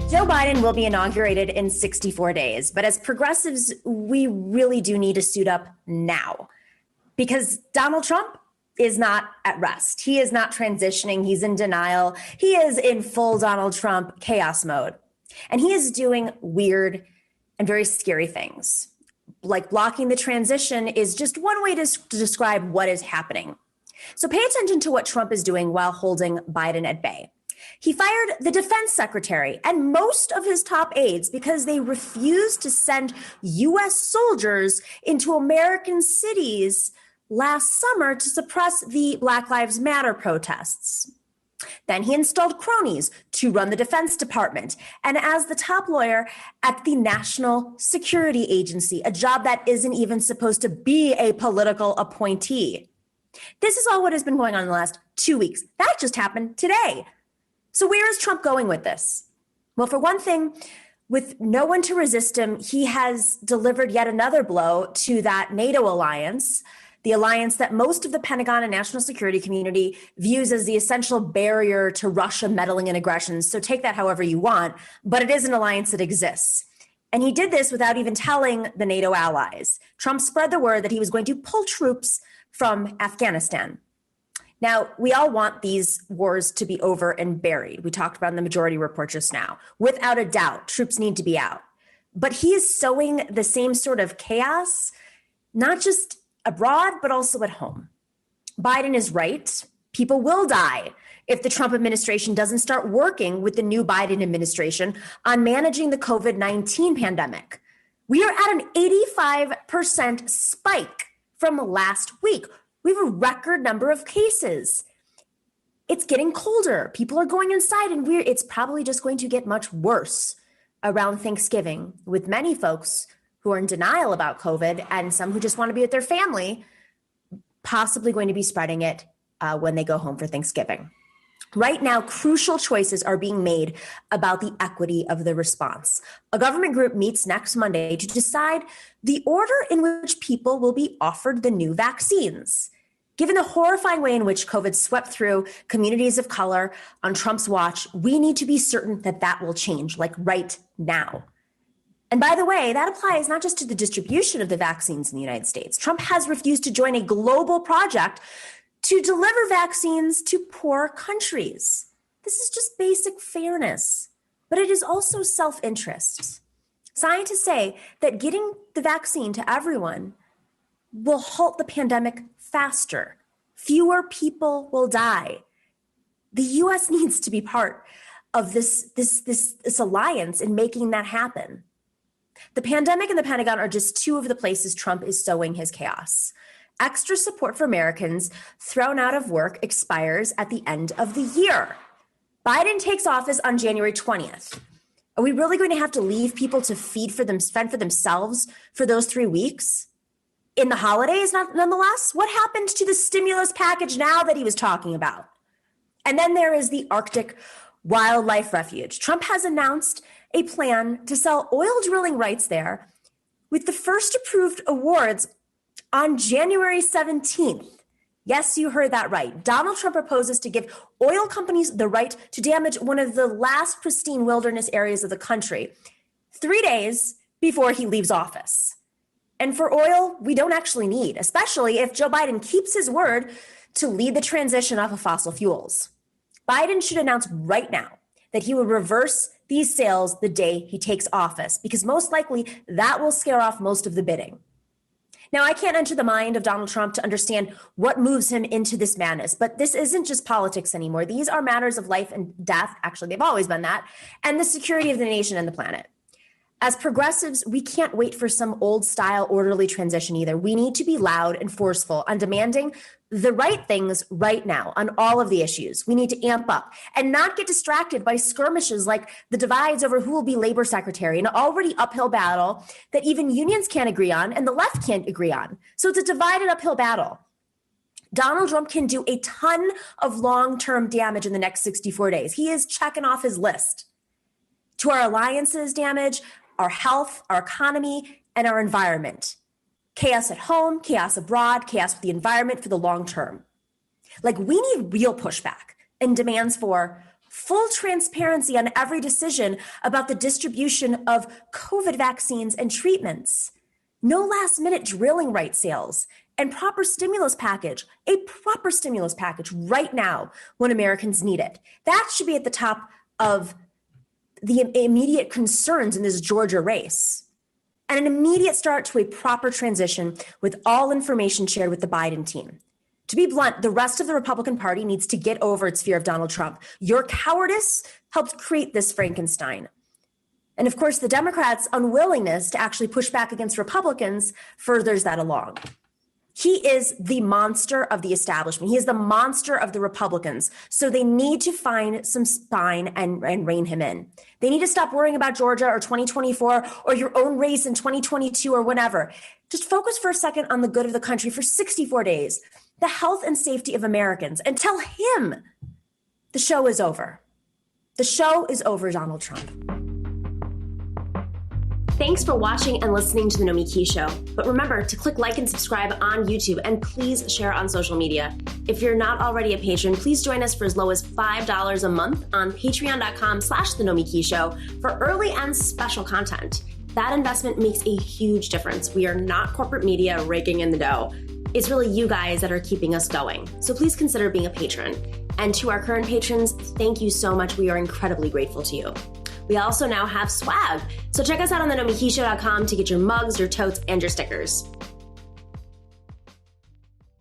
Joe Biden will be inaugurated in 64 days, but as progressives, we really do need to suit up now because Donald Trump is not at rest. He is not transitioning. He's in denial. He is in full Donald Trump chaos mode. And he is doing weird and very scary things. Like blocking the transition is just one way to describe what is happening. So pay attention to what Trump is doing while holding Biden at bay. He fired the defense secretary and most of his top aides because they refused to send U.S. soldiers into American cities last summer to suppress the Black Lives Matter protests. Then he installed cronies to run the Defense Department and as the top lawyer at the National Security Agency, a job that isn't even supposed to be a political appointee. This is all what has been going on in the last 2 weeks. That just happened today. So where is Trump going with this? Well, for one thing, with no one to resist him, he has delivered yet another blow to that NATO alliance, the alliance that most of the Pentagon and national security community views as the essential barrier to Russia meddling in aggressions. So take that however you want, but it is an alliance that exists. And he did this without even telling the NATO allies. Trump spread the word that he was going to pull troops from Afghanistan. Now, we all want these wars to be over and buried. We talked about in the majority report just now. Without a doubt, troops need to be out. But he is sowing the same sort of chaos, not just abroad, but also at home. Biden is right. People will die if the Trump administration doesn't start working with the new Biden administration on managing the COVID-19 pandemic. We are at an 85% spike from last week. We have a record number of cases. It's getting colder. People are going inside and it's probably just going to get much worse around Thanksgiving with many folks who are in denial about COVID and some who just want to be with their family, possibly going to be spreading it when they go home for Thanksgiving. Right now, crucial choices are being made about the equity of the response. A government group meets next Monday to decide the order in which people will be offered the new vaccines. Given the horrifying way in which COVID swept through communities of color on Trump's watch, we need to be certain that that will change, like right now. And by the way, that applies not just to the distribution of the vaccines in the United States. Trump has refused to join a global project to deliver vaccines to poor countries. This is just basic fairness, but it is also self-interest. Scientists say that getting the vaccine to everyone will halt the pandemic faster. Fewer people will die. The U.S. needs to be part of this alliance in making that happen. The pandemic and the Pentagon are just two of the places Trump is sowing his chaos. Extra support for Americans thrown out of work expires at the end of the year. Biden takes office on January 20th. Are we really going to have to leave people to fend for themselves for those 3 weeks? In the holidays, nonetheless? What happened to the stimulus package now that he was talking about? And then there is the Arctic Wildlife Refuge. Trump has announced a plan to sell oil drilling rights there with the first approved awards on January 17th. Yes, you heard that right. Donald Trump proposes to give oil companies the right to damage one of the last pristine wilderness areas of the country 3 days before he leaves office. And for oil, we don't actually need, especially if Joe Biden keeps his word to lead the transition off of fossil fuels. Biden should announce right now that he will reverse these sales the day he takes office, because most likely that will scare off most of the bidding. Now, I can't enter the mind of Donald Trump to understand what moves him into this madness, but this isn't just politics anymore. These are matters of life and death. Actually, they've always been that, and the security of the nation and the planet. As progressives, we can't wait for some old style orderly transition either. We need to be loud and forceful on demanding the right things right now on all of the issues. We need to amp up and not get distracted by skirmishes like the divides over who will be labor secretary, an already uphill battle that even unions can't agree on and the left can't agree on. So it's a divided uphill battle. Donald Trump can do a ton of long-term damage in the next 64 days. He is checking off his list. To our alliances damage, our health, our economy, and our environment. Chaos at home, chaos abroad, chaos with the environment for the long term. Like, we need real pushback and demands for full transparency on every decision about the distribution of COVID vaccines and treatments, no last minute drilling right sales, and a proper stimulus package right now when Americans need it. That should be at the top of the immediate concerns in this Georgia race. And an immediate start to a proper transition with all information shared with the Biden team. To be blunt, the rest of the Republican Party needs to get over its fear of Donald Trump. Your cowardice helped create this Frankenstein. And of course, the Democrats' unwillingness to actually push back against Republicans furthers that along. He is the monster of the establishment. He is the monster of the Republicans. So they need to find some spine and rein him in. They need to stop worrying about Georgia or 2024 or your own race in 2022 or whatever. Just focus for a second on the good of the country for 64 days, the health and safety of Americans, and tell him the show is over. The show is over, Donald Trump. Thanks for watching and listening to The Nomiki Show. But remember to click like and subscribe on YouTube, and please share on social media. If you're not already a patron, please join us for as low as $5 a month on patreon.com/The Nomiki Show for early and special content. That investment makes a huge difference. We are not corporate media raking in the dough. It's really you guys that are keeping us going. So please consider being a patron. And to our current patrons, thank you so much. We are incredibly grateful to you. We also now have swag. So check us out on thenomikishow.com to get your mugs, your totes, and your stickers.